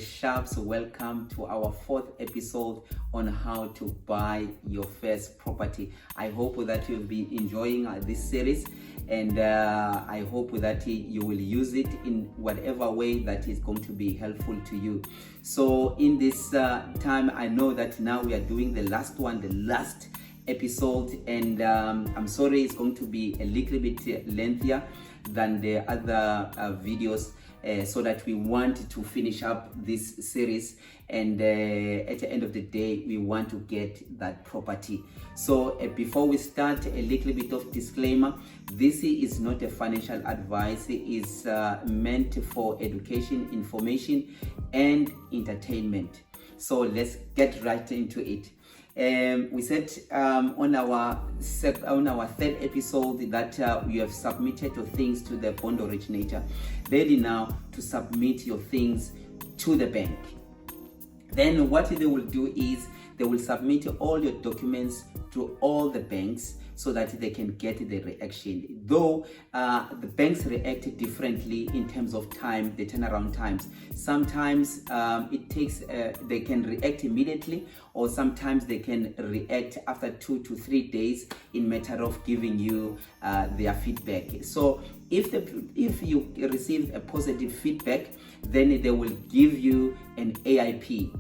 Sharps. Welcome to our fourth episode on how to buy your first property. I hope that you'll be enjoying this series, and I hope that you will use it in whatever way that is going to be helpful to you. So in this time, I know that now we are doing the last episode, and I'm sorry it's going to be a little bit lengthier than the other videos, so that we want to finish up this series, and at the end of the day we want to get that property. So before we start, a little bit of disclaimer: this is not a financial advice. It is meant for education, information and entertainment. So let's get right into it. We said on our third episode that you have submitted your things to the bond originator. Ready now to submit your things to the bank. Then what they will do is they will submit all your documents to all the banks so that they can get the reaction. Though the banks react differently in terms of time, the turnaround times. Sometimes it takes, they can react immediately, or sometimes they can react after 2 to 3 days in matter of giving you their feedback. So if you receive a positive feedback, then they will give you an AIP.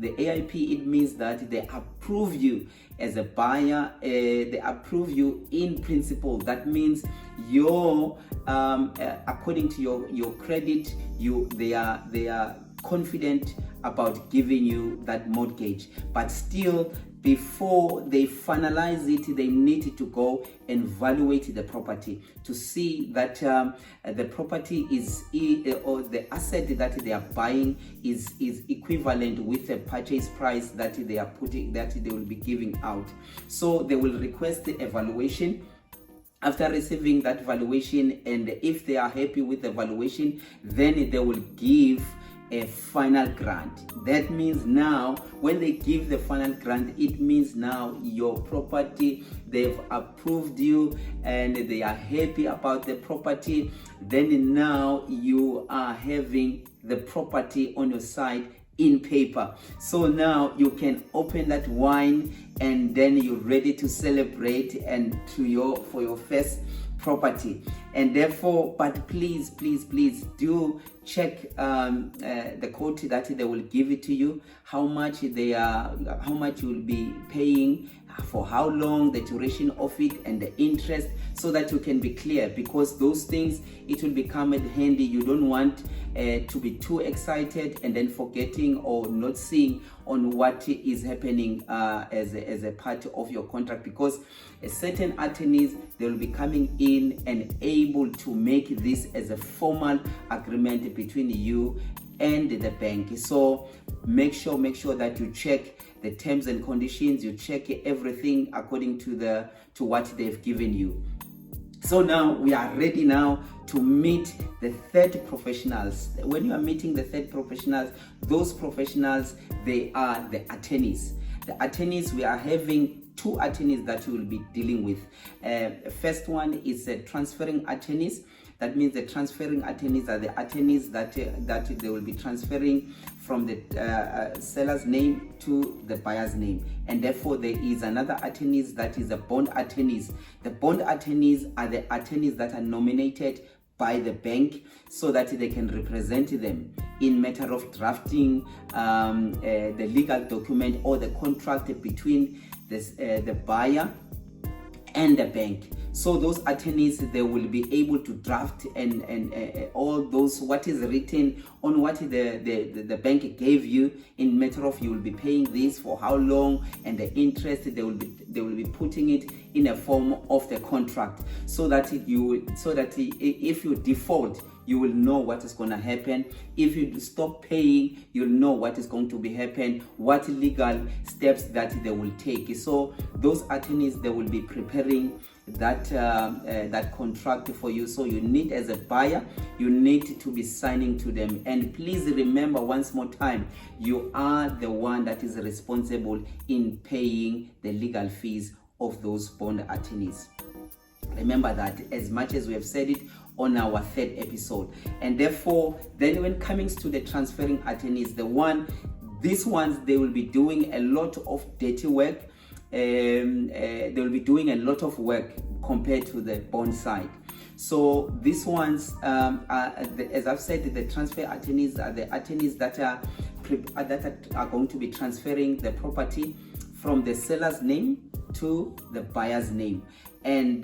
The AIP, it means that they approve you as a buyer. They approve you in principle. That means your according to your credit, they are confident about giving you that mortgage. But still, before they finalize it, they need to go and evaluate the property to see that the property is, or the asset that they are buying is equivalent with the purchase price that they are putting, that they will be giving out. So they will request the evaluation. After receiving that valuation, and if they are happy with the valuation, then they will give a final grant. That means now when they give the final grant, it means now your property, they've approved you and they are happy about the property. Then now you are having the property on your side in paper. So now you can open that wine, and then you're ready to celebrate and for your first property. And therefore, but please do check the quote that they will give it to you, how much you will be paying, for how long, the duration of it, and the interest, so that you can be clear, because those things, it will become handy. You don't want to be too excited and then forgetting or not seeing on what is happening as a part of your contract, because certain attorneys, they will be coming in and able to make this as a formal agreement between you and the bank. So make sure that you check the terms and conditions, you check everything according to what they've given you. So now we are ready now to meet the third professionals. When you are meeting the third professionals, those professionals, they are the attorneys. The attorneys, we are having 2 attorneys that you will be dealing with. First one is transferring attorneys. That means the transferring attorneys are the attorneys that they will be transferring from the seller's name to the buyer's name. And therefore there is another attorneys that is the bond attorneys. The bond attorneys are the attorneys that are nominated by the bank so that they can represent them in matter of drafting the legal document or the contract between the buyer and the bank. So those attorneys, they will be able to draft and all those what is written on what the bank gave you, in matter of you will be paying this for how long, and the interest, they will be putting it in a form of the contract, so that if you default, you will know what is going to happen. If you stop paying, you'll know what is going to be happen, what legal steps that they will take. So those attorneys, they will be preparing that contract for you. So you need, as a buyer, you need to be signing to them. And please remember once more time, you are the one that is responsible in paying the legal fees of those bond attorneys. Remember that, as much as we have said it on our third episode. And therefore, then when coming to the transferring attorneys, these ones, they will be doing a lot of dirty work. They will be doing a lot of work compared to the bond side. So these ones, as I've said, the transfer attorneys are the attorneys that are going to be transferring the property from the seller's name to the buyer's name. And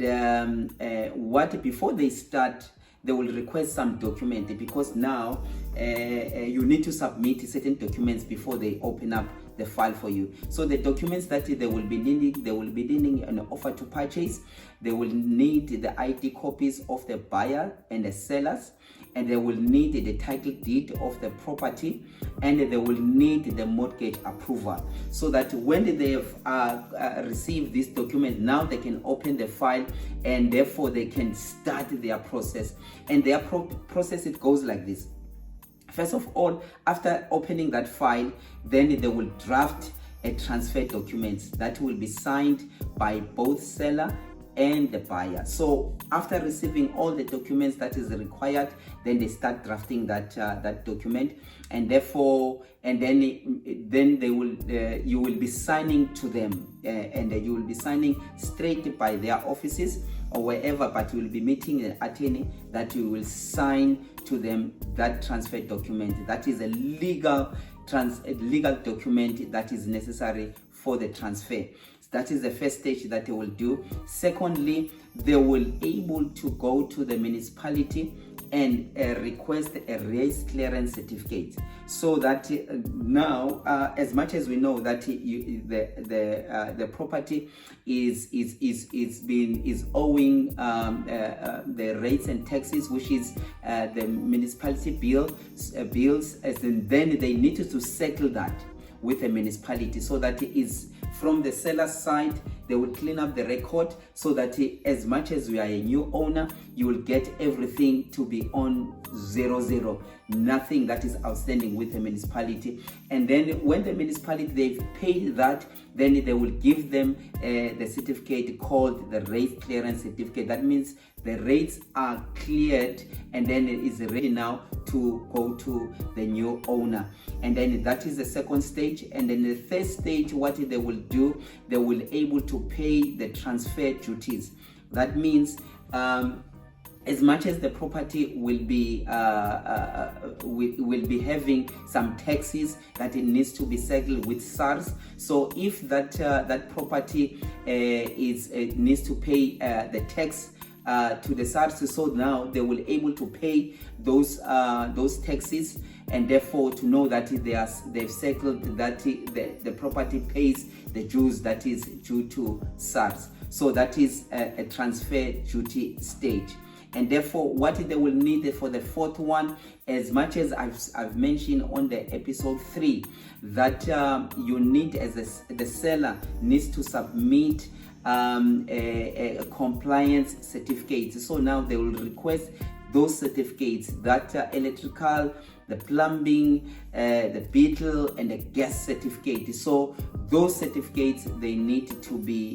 before they start, they will request some document, because now you need to submit certain documents before they open up the file for you. So the documents that they will be needing an offer to purchase. They will need the ID copies of the buyer and the sellers, and they will need the title deed of the property, and they will need the mortgage approval, so that when they have received this document, now they can open the file, and therefore they can start their process. And their process, it goes like this. First of all, after opening that file, then they will draft a transfer document that will be signed by both seller and the buyer. So after receiving all the documents that is required, then they start drafting that document, and therefore, and then they will you will be signing to them, and you will be signing straight by their offices or wherever, but you will be meeting an attorney that you will sign to them that transfer document. That is a legal document that is necessary for the transfer. That is the first stage that they will do. Secondly, they will able to go to the municipality and request a race clearance certificate, so that now, as much as we know that the property is owing the rates and taxes, which is the municipality bills, and then they needed to settle that with the municipality, so that it is from the seller's side. They will clean up the record, so that as much as you are a new owner, you will get everything to be on 0-0, nothing that is outstanding with the municipality. And then when the municipality, they've paid that, then they will give them the certificate called the rate clearance certificate. That means the rates are cleared, and then it is ready now to go to the new owner. And then that is the second stage. And then the third stage, what they will do, they will able to pay the transfer duties. That means as much as the property will be having some taxes that it needs to be settled with SARS. So if that property needs to pay the tax to the SARS, so now they will able to pay those taxes, and therefore to know that they've settled that the property pays the dues that is due to SARS. So that is a transfer duty stage. And therefore, what they will need for the fourth one, as much as I've mentioned on the episode 3, that you need, as the seller needs to submit a compliance certificate. So now they will request those certificates, that electrical, the plumbing, the beetle, and the gas certificate. So those certificates, they need to be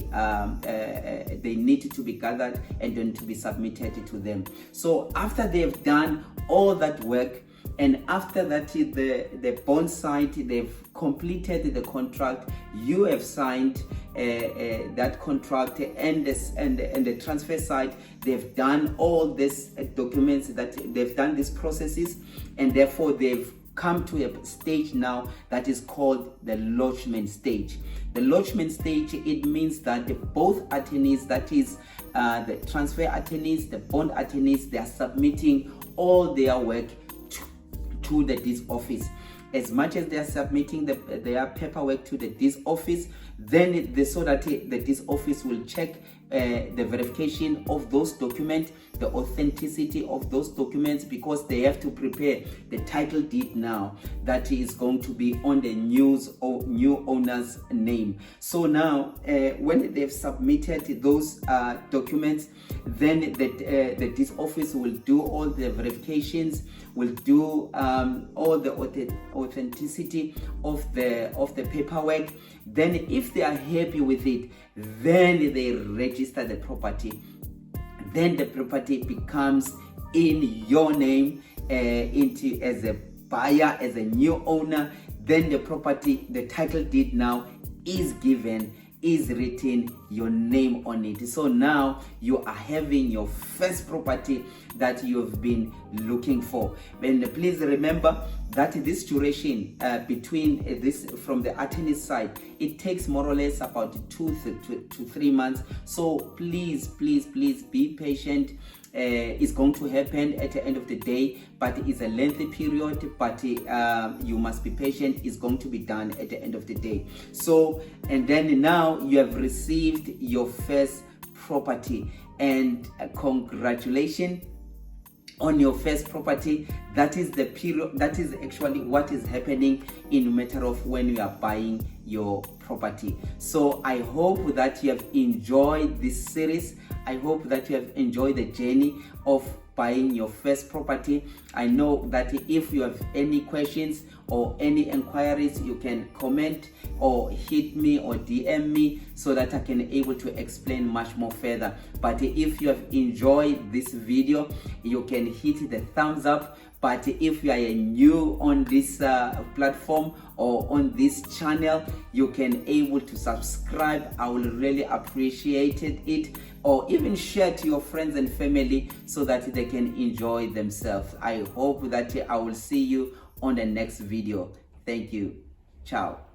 gathered and then to be submitted to them. So after they've done all that work, and after that the bond side, they've completed the contract, you have signed that contract, and the transfer side, they've done all these documents, that they've done these processes, and therefore they've come to a stage now that is called the lodgement stage. The lodgement stage, it means that both attorneys, that is the transfer attorneys, the bond attorneys, they are submitting all their work to the deeds office. As much as they are submitting their paperwork to the deeds office, then so that the deeds office will check the verification of those documents, the authenticity of those documents, because they have to prepare the title deed now that is going to be on the new owner's name. So now when they've submitted those documents, then the deeds office will do all the verifications, will do all the authenticity of the paperwork. Then if they are happy with it, then they register the property then the property becomes in your name, into as a buyer, as a new owner. Then the property, the title deed now is given, is written, your name on it. So now you are having your first property that you have been looking for. And please remember that this duration between this, from the attorney's side, it takes more or less about 2 to 3 months. So please be patient. It's going to happen at the end of the day, but it's a lengthy period, but you must be patient. It's going to be done at the end of the day. So, and then now you have received your first property, and congratulations on your first property. That is the period, that is actually what is happening in matter of when you are buying your property. So I hope that you have enjoyed this series. I hope that you have enjoyed the journey of buying your first property. I know that if you have any questions or any inquiries, you can comment or hit me or DM me so that I can able to explain much more further. But if you have enjoyed this video, you can hit the thumbs up. But if you are new on this platform or on this channel, you can able to subscribe. I will really appreciate it, or even share to your friends and family so that they can enjoy themselves. I hope that I will see you on the next video. Thank you. Ciao.